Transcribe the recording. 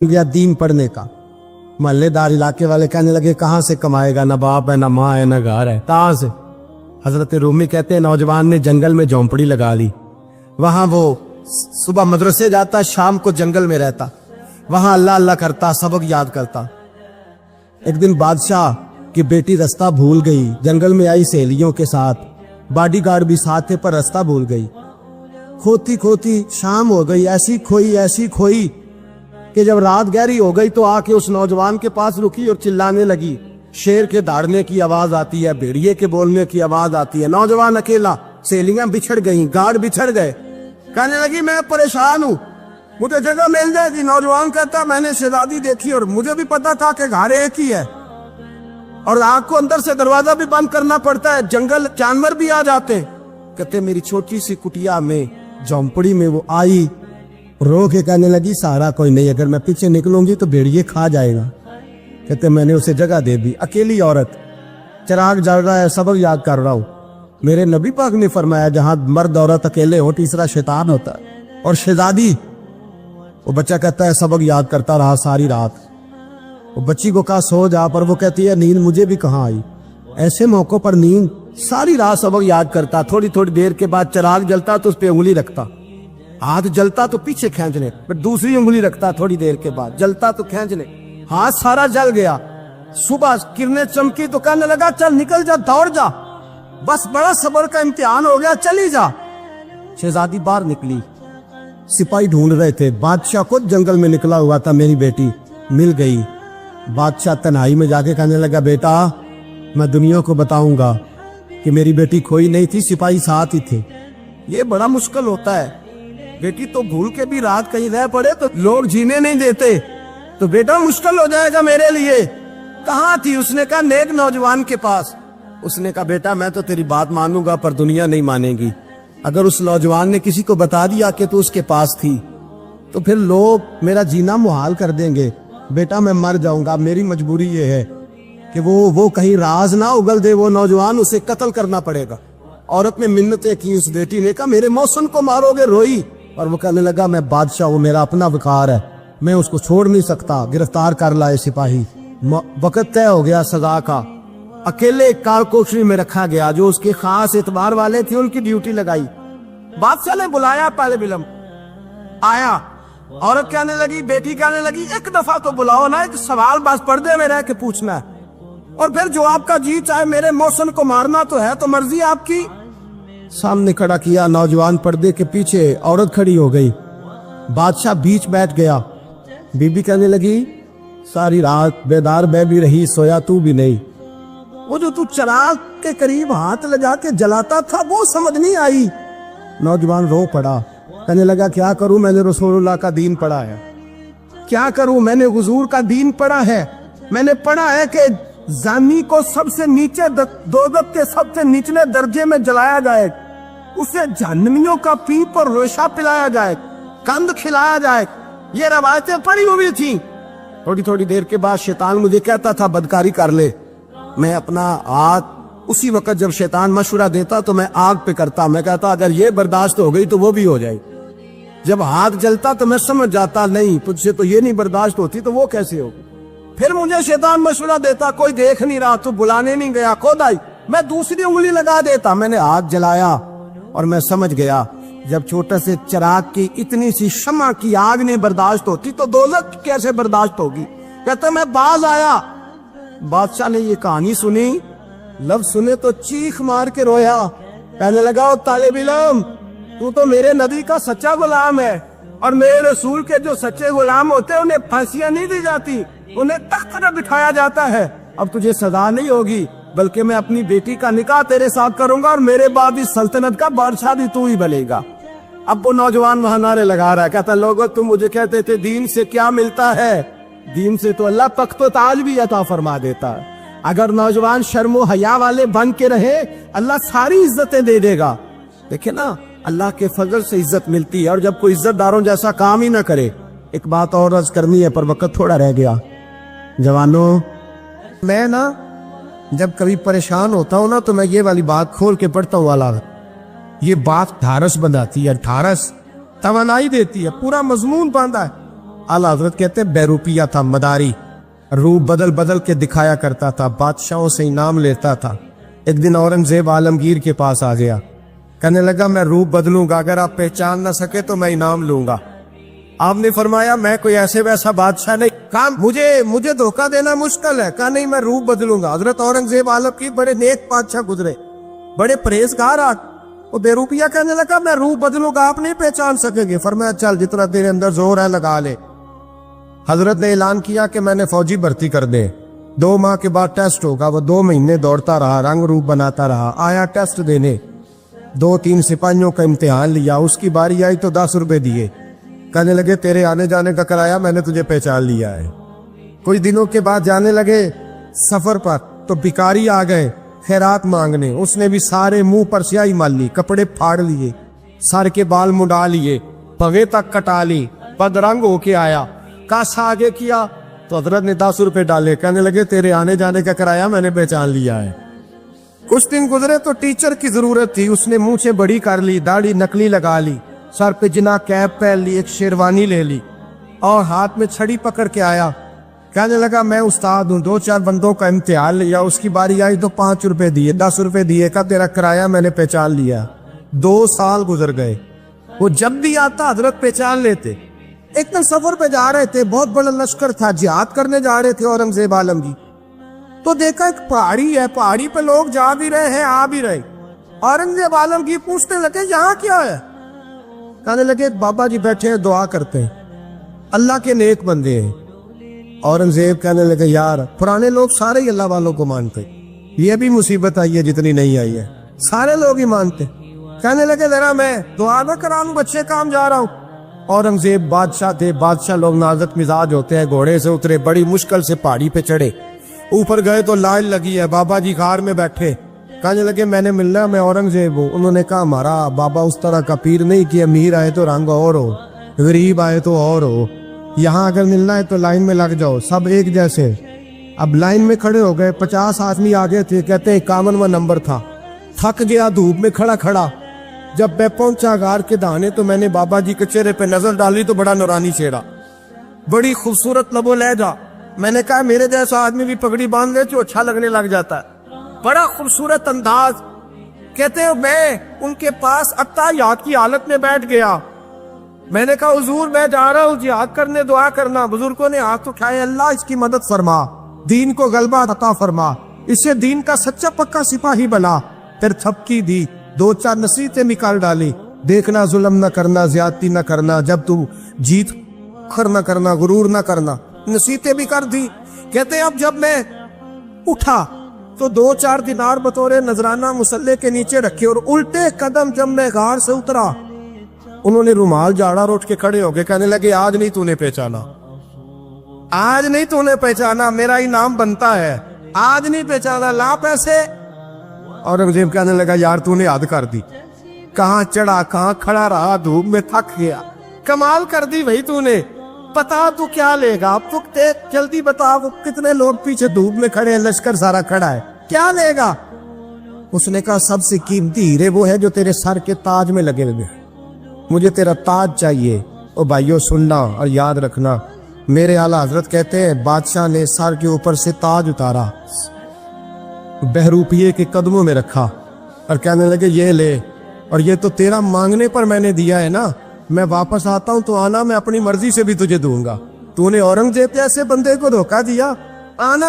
गया दीन पढ़ने का। मोहल्लेदार इलाके वाले कहने लगे कहाँ से कमाएगा, ना बाप है ना माँ है ना घर है, कहाँ से। हजरत रूमी कहते हैं नौजवान ने जंगल में झोंपड़ी लगा ली। वहां वो सुबह मदरसे जाता, शाम को जंगल में रहता, वहां अल्लाह अल्लाह करता, सबक याद करता। एक दिन बादशाह की बेटी रास्ता भूल गई, जंगल में आई सहेलियों के साथ, बॉडीगार्ड भी साथ थे पर रास्ता भूल गई। खोती खोती शाम हो गई, ऐसी खोई कि जब रात गहरी हो गई तो आके उस नौजवान के पास रुकी और चिल्लाने लगी। शेर के दौड़ने की आवाज आती है, भेड़िए के बोलने की आवाज आती है। नौजवान अकेला, सहेलियां बिछड़ गई, गार्ड बिछड़ गए। कहने लगी मैं परेशान हूँ, मुझे जगह मिल जाएगी। नौजवान कहता मैंने शहजादी देखी और मुझे भी पता था कि घर एक ही है और आग को अंदर से दरवाजा भी बंद करना पड़ता है, जंगल जानवर भी आ जाते हैं। कहते मेरी छोटी सी कुटिया में झोंपड़ी में वो आई, रो के कहने लगी सहारा कोई नहीं, अगर मैं पीछे निकलूंगी तो भेड़िए खा जाएगा। कहते मैंने उसे जगह दे दी। अकेली औरत, चिराग जल रहा है, सबक याद कर रहा हूँ। मेरे नबी पाक ने फरमाया जहां मर्द औरत अकेले हो तीसरा शैतान होता है। और शहजादी, वो बच्चा कहता है सबक याद करता रहा सारी रात। वो बच्ची को कहा सो जा, पर वो कहती है नींद मुझे भी कहाँ आई। ऐसे मौकों पर नींद, सारी रात सबक याद करता। थोड़ी थोड़ी देर के बाद चिराग जलता तो उस पर उंगली रखता, हाथ जलता तो पीछे खींचने, फिर दूसरी उंगली रखता, थोड़ी देर के बाद जलता तो खींचने, हाथ सारा जल गया। सुबह किरणें चमकी तो कहने लगा चल निकल जा, दौड़ जा, बस बड़ा सब्र का इम्तिहान हो गया, चली जा। शहजादी बाहर निकली, सिपाही ढूंढ रहे थे। बादशाह खुद जंगल में निकला हुआ था, मेरी बेटी मिल गई। बादशाह तन्हाई में जाके कहने लगा बेटा मैं दुनिया को बताऊंगा कि मेरी बेटी खोई नहीं थी, सिपाही साथ ही थे। ये बड़ा मुश्किल होता है, बेटी तो भूल के भी रात कहीं रह पड़े तो लोग जीने नहीं देते, तो बेटा मुश्किल हो जाएगा मेरे लिए। कहाँ थी? उसने कहा नेक नौजवान के पास। उसने कहा बेटा मैं तो तेरी बात मानूंगा पर दुनिया नहीं मानेगी। अगर उस नौजवान ने किसी को बता दिया कि तू उसके पास थी तो फिर लोग मेरा जीना मुहाल कर देंगे। बेटा मैं मर जाऊंगा, मेरी मजबूरी ये है कि वो कहीं राज ना उगल दे वो नौजवान, उसे कत्ल करना पड़ेगा। औरत ने मिन्नतें की, उस बेटी ने कहा मेरे मौसम को मारोगे, रोई। और वो कहने लगा मैं बादशाह हूँ, मेरा अपना विकार है, मैं उसको छोड़ नहीं सकता। गिरफ्तार कर लाए सिपाही। वक्त तय हो गया सजा का। अकेले कालकोठरी में रखा गया, जो उसके खास एतबार वाले थे उनकी ड्यूटी लगाई। बादशाह ने बुलाया, पहले बिलम आया। औरत कहने लगी, बेटी कहने लगी एक दफा तो बुलाओ ना, एक सवाल बस पर्दे में रह के पूछना है और फिर जो आपका जी चाहे, मेरे मौसम को मारना तो है, तो मर्जी आपकी। सामने खड़ा किया, नौजवान पर्दे के पीछे, औरत खड़ी हो गई। बादशाह बीच बैठ गया। बीबी कहने लगी सारी रात बेदार मैं भी रही, सोया तू भी नहीं। वो जो तू चिराग के करीब हाथ लगा के जलाता था वो समझ नहीं आई। नौजवान रो पड़ा, कहने लगा क्या करूं, मैंने रसूलुल्लाह का दीन पढ़ा है, क्या करूं, मैंने हुजूर का दीन पढ़ा है। मैंने पढ़ा है कि जानी को सबसे नीचे दोज़ख के सबसे निचले दर्जे में जलाया जाए, उसे जहन्नमियों का पीप और रेशा पिलाया जाए, कंद खिलाया जाए। ये रवायतें पड़ी हुई थी। थोड़ी थोड़ी देर के बाद शैतान मुझे कहता था बदकारी कर ले। मैं अपना हाथ उसी वक्त जब शैतान मशवरा देता तो मैं आग पे करता। मैं कहता अगर ये बर्दाश्त हो गई तो वो भी हो जाए। जब हाथ जलता तो मैं समझ जाता नहीं तुझसे तो ये नहीं बर्दाश्त होती तो वो कैसे होगी। फिर मुझे शैतान मशवरा देता कोई देख नहीं रहा, तू बुलाने नहीं गया, खुद आई। मैं दूसरी उंगली लगा देता। मैंने हाथ जलाया और मैं समझ गया जब छोटे से चिराग की इतनी सी शमा की आग नहीं बर्दाश्त होती तो दोज़ख कैसे बर्दाश्त होगी। कहते मैं बाज आया। बादशाह ने ये कहानी सुनी, लफ्ज सुने तो चीख मार के रोया। कहने लगा तालिब इल्म तू तो मेरे नबी का सच्चा गुलाम है और मेरे रसूल के जो सच्चे गुलाम होते हैं उन्हें फांसियां नहीं दी जाती, उन्हें तख्त पर बिठाया जाता है। अब तुझे सजा नहीं होगी बल्कि मैं अपनी बेटी का निकाह तेरे साथ करूंगा और मेरे बाद इस सल्तनत का बादशाह भी तू ही बनेगा। अब वो नौजवान वहां नारे लगा रहा है, कहता लोगों तुम मुझे कहते थे दीन से क्या मिलता है, दीन से तो अल्लाह तख्त ताज भी अता फरमा देता है। अगर नौजवान शर्मो हया वाले बन के रहे अल्लाह सारी इज्जतें दे देगा। देखे ना अल्लाह के फजल से इज्जत मिलती है और जब कोई इज्जतदारों जैसा काम ही ना करे। एक बात और अर्ज करनी है पर वक्त थोड़ा रह गया। जवानों मैं ना जब कभी परेशान होता हूँ ना तो मैं ये वाली बात खोल के पढ़ता हूँ वाला, ये बात ढारस बनाती है, ढारस तवानाई देती है, पूरा मजमून बांधा है। आला हजरत कहते बेरूपिया था, मदारी, रूप बदल बदल के दिखाया करता था, बादशाहों से इनाम लेता था। एक दिन औरंगजेब आलमगीर के पास आ गया, कहने लगा मैं रूप बदलूंगा, अगर आप पहचान ना सके तो मैं इनाम लूंगा। आपने फरमाया मैं कोई ऐसे वैसा बादशाह नहीं, काम मुझे धोखा देना मुश्किल है। कहा नहीं मैं रूप बदलूंगा। हजरत औरंगजेब आलमगीर बड़े नेक बादशाह गुजरे, बड़े परहेजगार। वो बेरूपिया कहने लगा मैं रूप बदलूंगा, आप नहीं पहचान सकेंगे। फरमाया चल जितना तेरे अंदर जोर है लगा ले। हजरत ने ऐलान किया कि मैंने फौजी भर्ती कर दे, 2 माह के बाद टेस्ट होगा। वो 2 महीने दौड़ता रहा, रंग रूप बनाता रहा, आया टेस्ट देने, 2-3 सिपाहियों का इम्तिहान लिया, उसकी बारी आई तो 10 रुपए दिए, कहने लगे तेरे आने जाने का किराया मैंने तुझे पहचान लिया है। कुछ दिनों के बाद जाने लगे सफर पर, तो भिखारी आ गए खैरात मांगने। उसने भी सारे मुंह पर स्याही मार ली, कपड़े फाड़ लिए, सर के बाल मुड़ा लिए, भवे तक कटा ली, बदरंग होके आया। कासा आगे किया तो हजरत ने 10 रुपए डाले, कहने लगे तेरे आने जाने का किराया मैंने पहचान लिया है। कुछ दिन गुजरे तो टीचर की जरूरत थी, उसने मुंह से बड़ी कर ली, दाढ़ी नकली लगा ली, सर पे जिना कैप पहन ली, एक शेरवानी ले ली और हाथ में छड़ी पकड़ के आया। कहने लगा मैं उस्ताद हूँ, 2-4 बंदों का इम्तिहान लिया, उसकी बारी आई तो 5 रुपए दिए, 10 रुपए दिए, का तेरा किराया मैंने पहचान लिया। 2 साल गुजर गए, वो जब भी आता हजरत पहचान लेते। एक दिन सफर पे जा रहे थे, बहुत बड़ा लश्कर था, जिहाद करने जा रहे थे औरंगजेब आलमगीर। तो देखा एक पहाड़ी है, पहाड़ी पे लोग जा भी रहे हैं आ भी रहे। औरंगजेब आलमगीर पूछने लगे यहाँ क्या है? कहने लगे बाबा जी बैठे हैं दुआ करते हैं, अल्लाह के नेक बंदे हैं। औरंगजेब कहने लगे यार पुराने लोग सारे ही अल्लाह वालों को मानते, ये भी मुसीबत आई है जितनी नहीं आई है, सारे लोग ही मानते। कहने लगे जरा मैं दुआ ना करा लूं, बच्चे काम जा रहा हूं। औरंगजेब बादशाह थे, बादशाह लोग नाजुक मिजाज होते हैं। घोड़े से उतरे, बड़ी मुश्किल से पहाड़ी पे चढ़े, ऊपर गए तो लाइन लगी है, बाबा जी कार में बैठे। कहने लगे मैंने मिलना, मैं औरंगजेब हूँ। उन्होंने कहा हमारा बाबा उस तरह का पीर नहीं कि अमीर आए तो रंग और हो, गरीब आए तो और हो, यहाँ अगर मिलना है तो लाइन में लग जाओ, सब एक जैसे। अब लाइन में खड़े हो गए, 50 आदमी आगे थे, कहते 51वां नंबर था। थक गया धूप में खड़ा खड़ा, जब मैं पहुंचा गार के दाने तो मैंने बाबा जी के चेहरे पे नजर डाली तो बड़ा नूरानी चेहरा, बड़ी खूबसूरत लबो लहजा। मैंने कहा मेरे जैसा आदमी भी पगड़ी बांध ले तो अच्छा लगने लग जाता है, बड़ा खूबसूरत अंदाज। कहते हैं मैं उनके पास अत्ताहियात की हालत में बैठ गया। मैंने कहा हुजूर मैं जा रहा हूँ जिहाद करने, दुआ करना। बुजुर्गों ने हाथ उठाए, अल्लाह इसकी मदद फरमा, दीन को गलबा अता फरमा, इससे दीन का सच्चा पक्का सिपाही बना। फिर थपकी दी, 2-4 नसीहतें निकाल डाली, देखना जुल्म न करना, ज्यादती न करना, जब तू जीत खर न करना, गुरूर न करना, नसीहतें भी कर दी। कहते अब जब मैं उठा तो 2-4 दिनार बतौरे नजराना मुसल्ले के नीचे रखे, और उल्टे कदम जब मैं गार से उतरा उन्होंने रुमाल झाड़ा और उठ के खड़े हो गए। कहने लगे आज नहीं तूने पहचाना, आज नहीं तूने पहचाना, मेरा इनाम बनता है, आज नहीं पहचाना, ला पैसे। औरंगजेब कहने लगा यार तूने याद कर दी, कहाँ चढ़ा कहाँ खड़ा रहा, धूप में थक गया, कमाल कर दी भाई तूने। बता तू क्या लेगा, अब तू जल्दी बता, वो कितने लोग पीछे धूप में खड़े हैं, लश्कर सारा खड़ा है, क्या लेगा? उसने कहा सबसे कीमती हीरे वो है जो तेरे सर के ताज में लगे हुए, मुझे तेरा ताज चाहिए। ओ भाइयों सुनना और याद रखना, मेरे आला हजरत कहते हैं बादशाह ने सर के ऊपर से ताज उतारा, बहरूपिये के कदमों में रखा और कहने लगे ये ले, और ये तो तेरा मांगने पर मैंने दिया है ना, मैं वापस आता हूं तो आना, मैं अपनी मर्जी से भी तुझे दूंगा। तूने औरंगजेब जैसे बंदे को धोखा दिया, आना।